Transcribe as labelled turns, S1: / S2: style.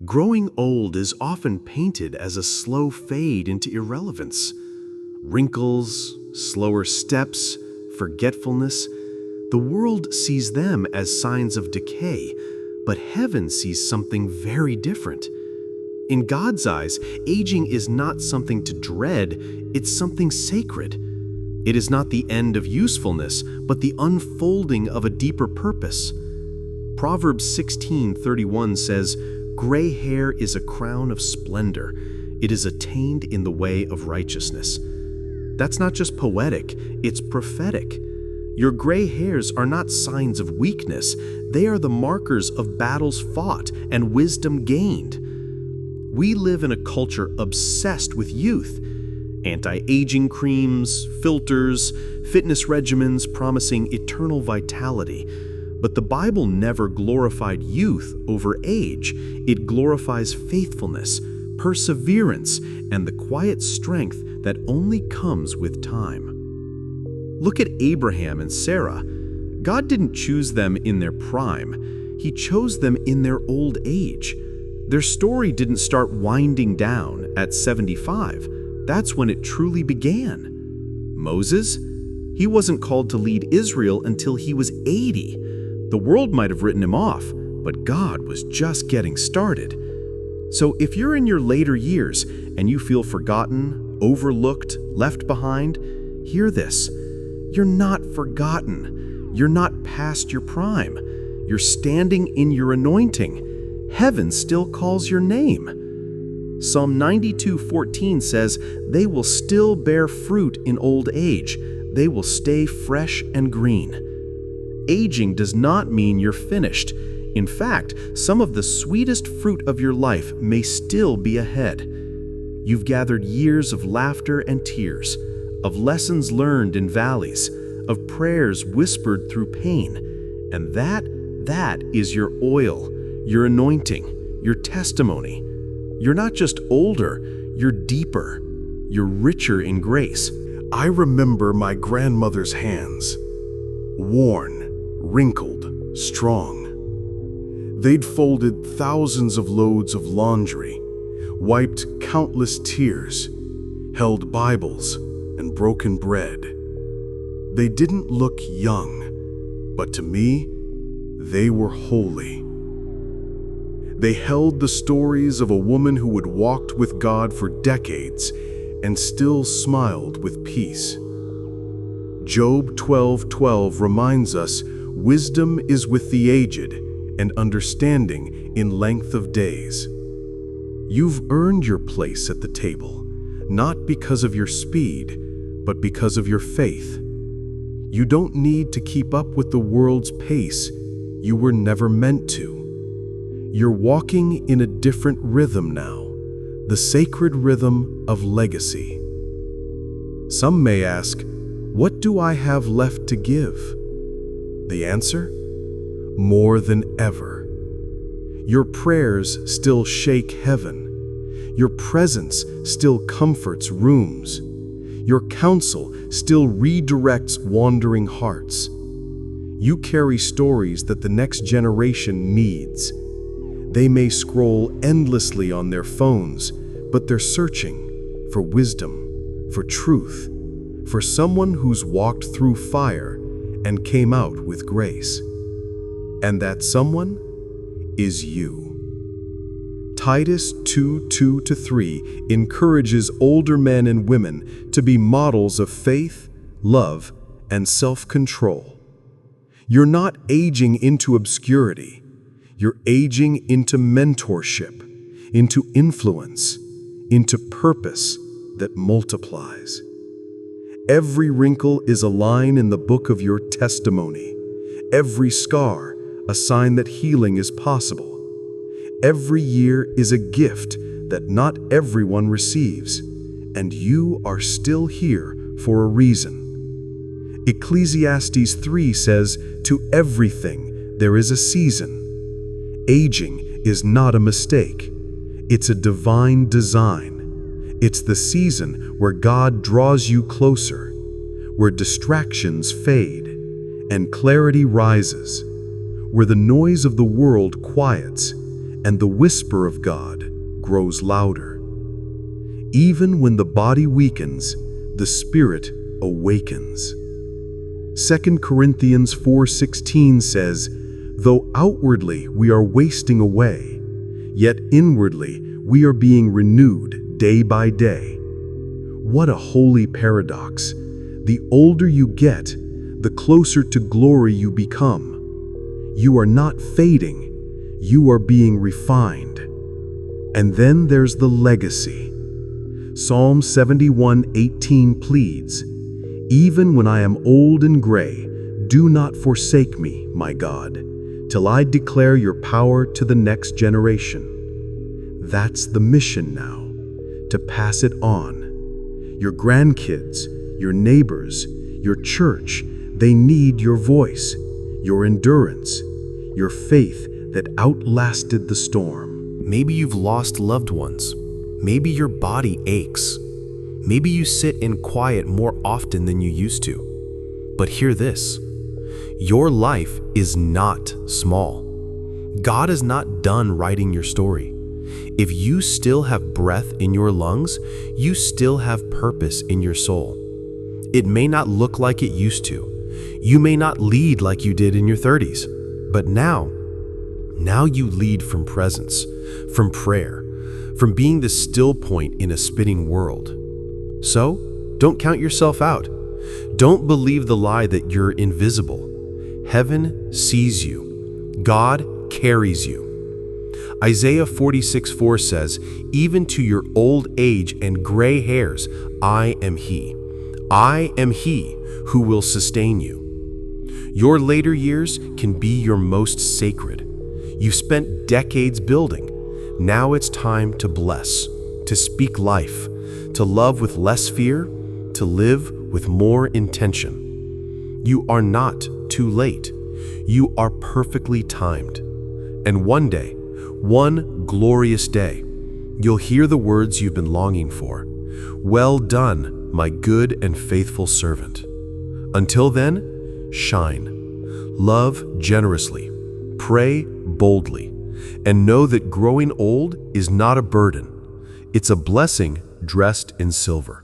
S1: Growing old is often painted as a slow fade into irrelevance. Wrinkles, slower steps, forgetfulness. The world sees them as signs of decay, but heaven sees something very different. In God's eyes, aging is not something to dread, it's something sacred. It is not the end of usefulness, but the unfolding of a deeper purpose. Proverbs 16:31 says, "Gray hair is a crown of splendor. It is attained in the way of righteousness." That's not just poetic, it's prophetic. Your gray hairs are not signs of weakness, they are the markers of battles fought and wisdom gained. We live in a culture obsessed with youth. Anti-aging creams, filters, fitness regimens promising eternal vitality. But the Bible never glorified youth over age. It glorifies faithfulness, perseverance, and the quiet strength that only comes with time. Look at Abraham and Sarah. God didn't choose them in their prime. He chose them in their old age. Their story didn't start winding down at 75. That's when it truly began. Moses? He wasn't called to lead Israel until he was 80. The world might have written him off, but God was just getting started. So if you're in your later years and you feel forgotten, overlooked, left behind, hear this. You're not forgotten. You're not past your prime. You're standing in your anointing. Heaven still calls your name. Psalm 92:14 says, "They will still bear fruit in old age. They will stay fresh and green." Aging does not mean you're finished. In fact, some of the sweetest fruit of your life may still be ahead. You've gathered years of laughter and tears, of lessons learned in valleys, of prayers whispered through pain, and that is your oil, your anointing, your testimony. You're not just older, you're deeper, you're richer in grace.
S2: I remember my grandmother's hands, worn, wrinkled, strong. They'd folded thousands of loads of laundry, wiped countless tears, held Bibles and broken bread. They didn't look young, but to me, they were holy. They held the stories of a woman who had walked with God for decades and still smiled with peace. Job 12:12 reminds us, "Wisdom is with the aged, and understanding in length of days." You've earned your place at the table, not because of your speed, but because of your faith. You don't need to keep up with the world's pace. You were never meant to. You're walking in a different rhythm now, the sacred rhythm of legacy. Some may ask, what do I have left to give? The answer? More than ever. Your prayers still shake heaven. Your presence still comforts rooms. Your counsel still redirects wandering hearts. You carry stories that the next generation needs. They may scroll endlessly on their phones, but they're searching for wisdom, for truth, for someone who's walked through fire and came out with grace. And that someone is you. Titus 2:2-3 encourages older men and women to be models of faith, love, and self-control. You're not aging into obscurity. You're aging into mentorship, into influence, into purpose that multiplies. Every wrinkle is a line in the book of your testimony. Every scar, a sign that healing is possible. Every year is a gift that not everyone receives, and you are still here for a reason. Ecclesiastes 3 says, "To everything there is a season." Aging is not a mistake. It's a divine design. It's the season where God draws you closer, where distractions fade and clarity rises, where the noise of the world quiets and the whisper of God grows louder. Even when the body weakens, the spirit awakens. 2 Corinthians 4:16 says, "Though outwardly we are wasting away, yet inwardly we are being renewed day by day." What a holy paradox. The older you get, the closer to glory you become. You are not fading, you are being refined. And then there's the legacy. Psalm 71:18 pleads, "Even when I am old and gray, do not forsake me, my God, till I declare your power to the next generation." That's the mission now, to pass it on. Your grandkids, your neighbors, your church, they need your voice, your endurance, your faith that outlasted the storm.
S1: Maybe you've lost loved ones. Maybe your body aches. Maybe you sit in quiet more often than you used to. But hear this: your life is not small. God is not done writing your story. If you still have breath in your lungs, you still have purpose in your soul. It may not look like it used to. You may not lead like you did in your 30s. But now you lead from presence, from prayer, from being the still point in a spinning world. So, don't count yourself out. Don't believe the lie that you're invisible. Heaven sees you. God carries you. Isaiah 46:4 says, "Even to your old age and gray hairs, I am He. I am He who will sustain you." Your later years can be your most sacred. You've spent decades building. Now it's time to bless, to speak life, to love with less fear, to live with more intention. You are not too late. You are perfectly timed. And one day, one glorious day, you'll hear the words you've been longing for. "Well done, my good and faithful servant." Until then, shine, love generously, pray boldly, and know that growing old is not a burden. It's a blessing dressed in silver.